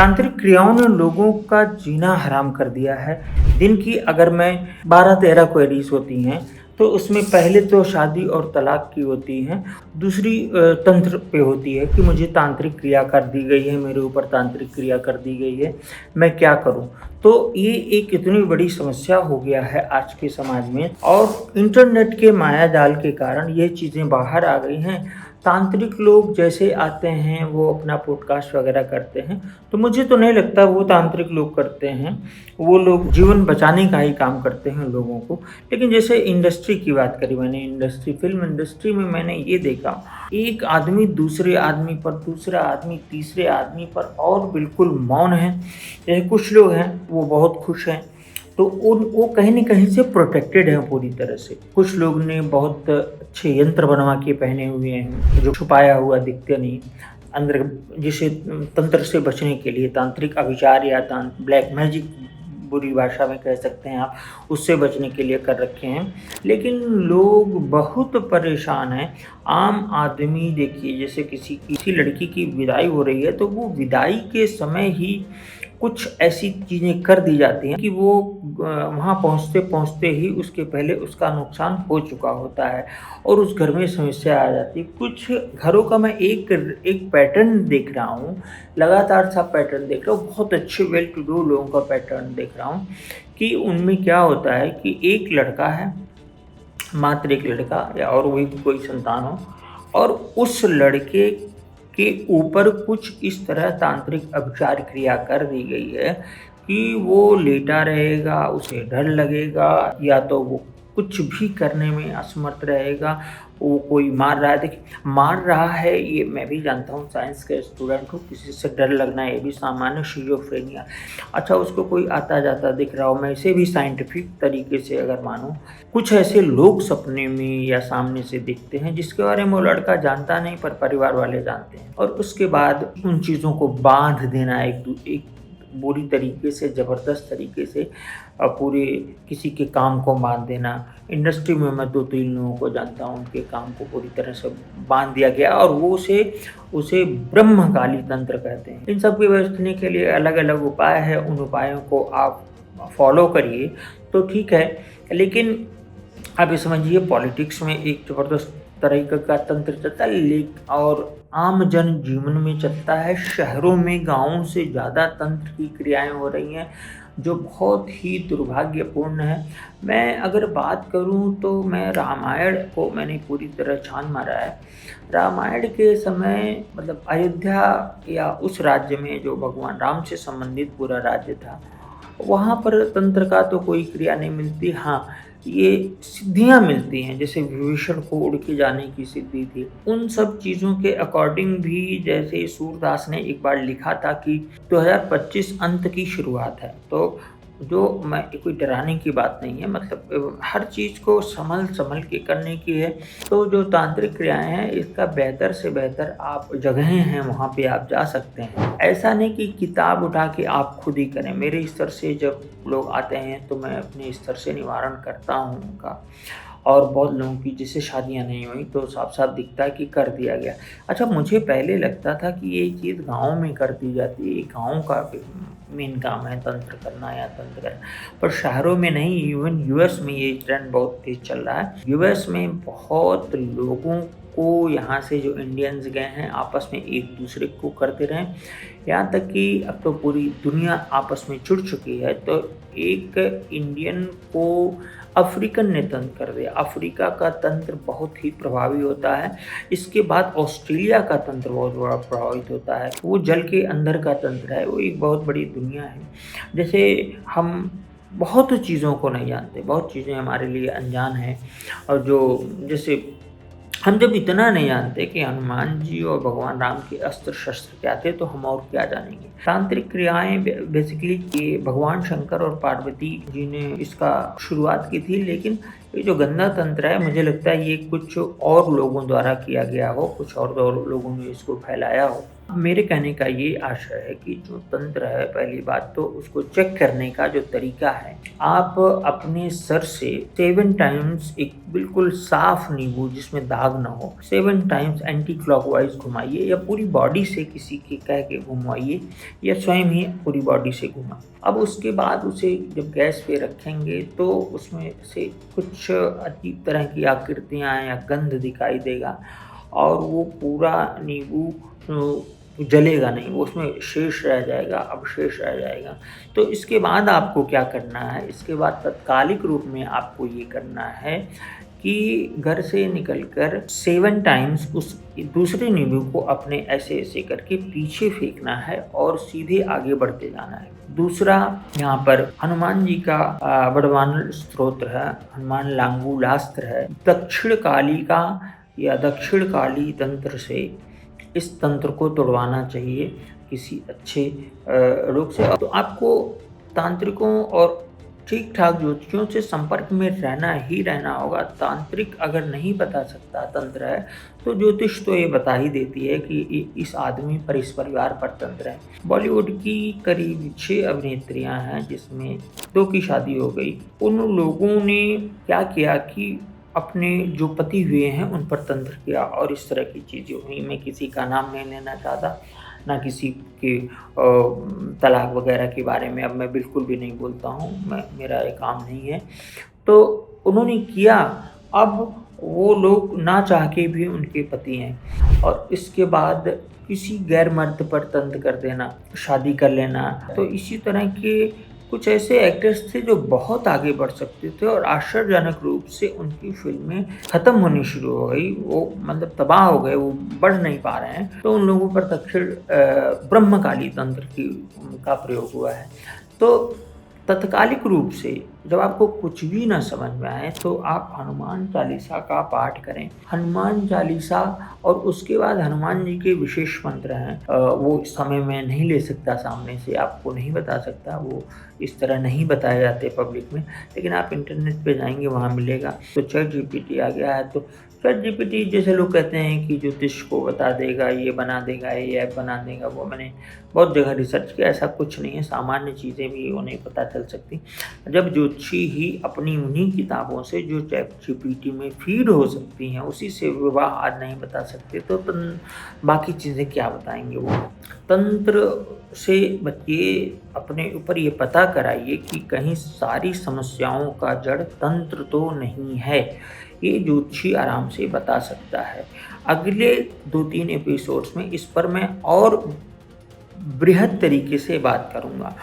तांत्रिक क्रियाओं ने लोगों का जीना हराम कर दिया है। दिन की अगर मैं 12-13 क्वेरीज़ होती हैं, तो उसमें पहले तो शादी और तलाक की होती हैं, दूसरी तंत्र पे होती है कि मुझे तांत्रिक क्रिया कर दी गई है, मेरे ऊपर तांत्रिक क्रिया कर दी गई है, मैं क्या करूँ? तो ये एक इतनी बड़ी समस्या हो गया है आज के समाज में और इंटरनेट के मायाजाल के कारण ये चीज़ें बाहर आ गई हैं। तांत्रिक लोग जैसे आते हैं, वो अपना पॉडकास्ट वगैरह करते हैं, तो मुझे तो नहीं लगता वो तांत्रिक लोग करते हैं। वो लोग जीवन बचाने का ही काम करते हैं लोगों को। लेकिन जैसे इंडस्ट्री की बात करी मैंने, फ़िल्म इंडस्ट्री में मैंने ये देखा, एक आदमी दूसरे आदमी पर, दूसरा आदमी तीसरे आदमी पर और बिल्कुल मौन है। जैसे कुछ लोग हैं, वो बहुत खुश हैं, तो उन वो कहीं न कहीं से प्रोटेक्टेड हैं पूरी तरह से। कुछ लोग ने बहुत अच्छे यंत्र बनवा के पहने हुए हैं, जो छुपाया हुआ दिखते नहीं। अंदर जिसे तंत्र से बचने के लिए तांत्रिक अभिचार या ब्लैक मैजिक बुरी भाषा में कह सकते हैं आप, उससे बचने के लिए कर रखे हैं। लेकिन लोग बहुत परेशान हैं। आम आदमी देखिए, जैसे किसी लड़की की विदाई हो रही है, तो वो विदाई के समय ही कुछ ऐसी चीज़ें कर दी जाती हैं कि वो वहाँ पहुँचते-पहुँचते ही उसके पहले उसका नुकसान हो चुका होता है और उस घर में समस्या आ जाती है। कुछ घरों का मैं एक एक पैटर्न देख रहा हूँ, लगातार सा पैटर्न देख रहा हूँ, बहुत अच्छे वेल टू डू लोगों का पैटर्न देख रहा हूँ कि उनमें क्या होता है कि एक लड़का है, मात्र एक लड़का या और वही कोई संतान हो और उस लड़के के ऊपर कुछ इस तरह तांत्रिक उपचार क्रिया कर दी गई है कि वो लेटा रहेगा, उसे डर लगेगा या तो वो कुछ भी करने में असमर्थ रहेगा। वो कोई मार रहा है, देखिए मार रहा है ये मैं भी जानता हूँ, साइंस का स्टूडेंट हूँ, किसी से डर लगना ये भी सामान्य शिज़ोफ्रेनिया। अच्छा, उसको कोई आता-जाता दिख रहा हो, मैं इसे भी साइंटिफिक तरीके से अगर मानूँ, कुछ ऐसे लोग सपने में या सामने से दिखते हैं जिसके बारे में वो लड़का जानता नहीं पर परिवार वाले जानते हैं और उसके बाद उन चीज़ों को बाँध देना एक बुरी तरीके से, ज़बरदस्त तरीके से पूरे किसी के काम को बाँध देना। इंडस्ट्री में मैं 2-3 लोगों को जानता हूँ, उनके काम को पूरी तरह से बाँध दिया गया और वो उसे ब्रह्मकाली तंत्र कहते हैं। इन सब के बचने के लिए अलग-अलग उपाय हैं, उन उपायों को आप फ़ॉलो करिए तो ठीक है। लेकिन आप ये समझिए, पॉलिटिक्स में एक ज़बरदस्त तरीके का तंत्र चलता है और आम जन जीवन में चलता है। शहरों में गाँवों से ज़्यादा तंत्र की क्रियाएँ हो रही हैं, जो बहुत ही दुर्भाग्यपूर्ण है। मैं अगर बात करूँ तो मैं रामायण को मैंने पूरी तरह छान मारा है। रामायण के समय मतलब अयोध्या या उस राज्य में जो भगवान राम से संबंधित पूरा राज्य था, वहाँ पर तंत्र का तो कोई क्रिया नहीं मिलती। हाँ, ये सिद्धियाँ मिलती हैं, जैसे विभीषण को उड़ के जाने की सिद्धि थी। उन सब चीज़ों के अकॉर्डिंग भी जैसे सूरदास ने एक बार लिखा था कि 2025 अंत की शुरुआत है। तो जो मैं कोई डराने की बात नहीं है, मतलब हर चीज़ को सँभल के करने की है। तो जो तांत्रिक क्रियाएँ हैं, इसका बेहतर से बेहतर आप जगहें हैं, वहाँ पे आप जा सकते हैं। ऐसा नहीं कि किताब उठा के आप खुद ही करें। मेरे स्तर से जब लोग आते हैं, तो मैं अपने स्तर से निवारण करता हूँ उनका और बहुत लोगों की जिससे शादियाँ नहीं हुई, तो साफ-साफ दिखता है कि कर दिया गया। अच्छा, मुझे पहले लगता था कि ये चीज़ गाँव में कर दी जाती है, ये गाँव का मेन काम है तंत्र करना या तंत्र करना, पर शहरों में नहीं। इवन यूएस में ये ट्रेंड बहुत तेज़ चल रहा है। यूएस में बहुत लोगों को यहाँ से जो इंडियंस गए हैं, आपस में एक-दूसरे को करते रहे। यहाँ तक कि अब तो पूरी दुनिया आपस में जुड़ चुकी है, तो एक इंडियन को अफ्रीकन ने तंत्र कर दिया। अफ्रीका का तंत्र बहुत ही प्रभावी होता है। इसके बाद ऑस्ट्रेलिया का तंत्र बहुत बड़ा प्रभावित होता है। वो जल के अंदर का तंत्र है, वो एक बहुत बड़ी दुनिया है। जैसे हम बहुत चीज़ों को नहीं जानते, बहुत चीज़ें हमारे लिए अनजान हैं और जो जैसे हम जब इतना नहीं जानते कि हनुमान जी और भगवान राम के अस्त्र-शस्त्र क्या थे, तो हम और क्या जानेंगे। तांत्रिक क्रियाएँ बेसिकली ये भगवान शंकर और पार्वती जी ने इसका शुरुआत की थी, लेकिन ये जो गंदा तंत्र है, मुझे लगता है ये कुछ और लोगों द्वारा किया गया हो, कुछ और लोगों ने इसको फैलाया हो। मेरे कहने का ये आशय है कि जो तंत्र है, पहली बात तो उसको चेक करने का जो तरीका है, आप अपने सर से 7 टाइम्स एक बिल्कुल साफ नींबू जिसमें दाग ना हो, 7 टाइम्स एंटी क्लॉकवाइज घुमाइए या पूरी बॉडी से किसी के कह के घुमाइए या स्वयं ही पूरी बॉडी से घुमाएं। अब उसके बाद उसे जब गैस पे रखेंगे तो उसमें से कुछ अजीब तरह की आकृतियाँ या गंध दिखाई देगा और वो पूरा नींबू जलेगा नहीं, वो उसमें शेष रह जाएगा, अवशेष रह जाएगा। तो इसके बाद आपको क्या करना है, इसके बाद तात्कालिक रूप में आपको ये करना है कि घर से निकलकर 7 टाइम्स उस दूसरे नींबू को अपने ऐसे-ऐसे करके पीछे फेंकना है और सीधे आगे बढ़ते जाना है। दूसरा, यहाँ पर हनुमान जी का बड़वानर स्तोत्र है, हनुमान लांगूलास्त्र है, दक्षिण काली का या दक्षिण काली तंत्र से इस तंत्र को तोड़वाना चाहिए किसी अच्छे रोग से। तो आपको तांत्रिकों और ठीक-ठाक ज्योतिषियों से संपर्क में रहना ही रहना होगा। तांत्रिक अगर नहीं बता सकता तंत्र है, तो ज्योतिष तो ये बता ही देती है कि इस आदमी पर, इस परिवार पर तंत्र है। बॉलीवुड की करीब 6 अभिनेत्रियाँ हैं जिसमें 2 की शादी हो गई। उन लोगों ने क्या किया कि अपने जो पति हुए हैं उन पर तंत्र किया और इस तरह की चीज़ें हुई। मैं किसी का नाम नहीं लेना चाहता, ना किसी के तलाक वगैरह के बारे में अब मैं बिल्कुल भी नहीं बोलता हूँ, मेरा ये काम नहीं है। तो उन्होंने किया, अब वो लोग ना चाह के भी उनके पति हैं और इसके बाद किसी गैर मर्द पर तंत्र कर देना, शादी कर लेना। तो इसी तरह के कुछ ऐसे एक्टर्स थे जो बहुत आगे बढ़ सकते थे और आश्चर्यजनक रूप से उनकी फ़िल्में ख़त्म होनी शुरू हो गई। वो मतलब तबाह हो गए, वो बढ़ नहीं पा रहे हैं। तो उन लोगों पर दक्षिण ब्रह्मकाली तंत्र का प्रयोग हुआ है। तो तत्कालिक रूप से जब आपको कुछ भी ना समझ में आए तो आप हनुमान चालीसा का पाठ करें। हनुमान चालीसा और उसके बाद हनुमान जी के विशेष मंत्र हैं, वो इस समय मैं नहीं ले सकता सामने से, आपको नहीं बता सकता, वो इस तरह नहीं बताए जाते पब्लिक में, लेकिन आप इंटरनेट पे जाएँगे वहाँ मिलेगा। तो चैट जीपीटी आ गया है, तो चैट जीपीटी जैसे लोग कहते हैं कि ज्योतिष को बता देगा, ये बना देगा, ये ऐप बना देगा, वो मैंने बहुत जगह रिसर्च किया, ऐसा कुछ नहीं है। सामान्य चीज़ें भी उन्हें पता चल सकती। जब ज्योतिषी ही अपनी उन्हीं किताबों से जो चैट जीपीटी में फीड हो सकती हैं, उसी से विवाह आज नहीं बता सकते, तो बाकी चीज़ें क्या बताएँगे वो। तंत्र से बचिए, अपने ऊपर ये पता कराइए कि कहीं सारी समस्याओं का जड़ तंत्र तो नहीं है। ये ज्योतिषी आराम से बता सकता है। अगले 2-3 एपिसोड्स में इस पर मैं और बृहद तरीके से बात करूँगा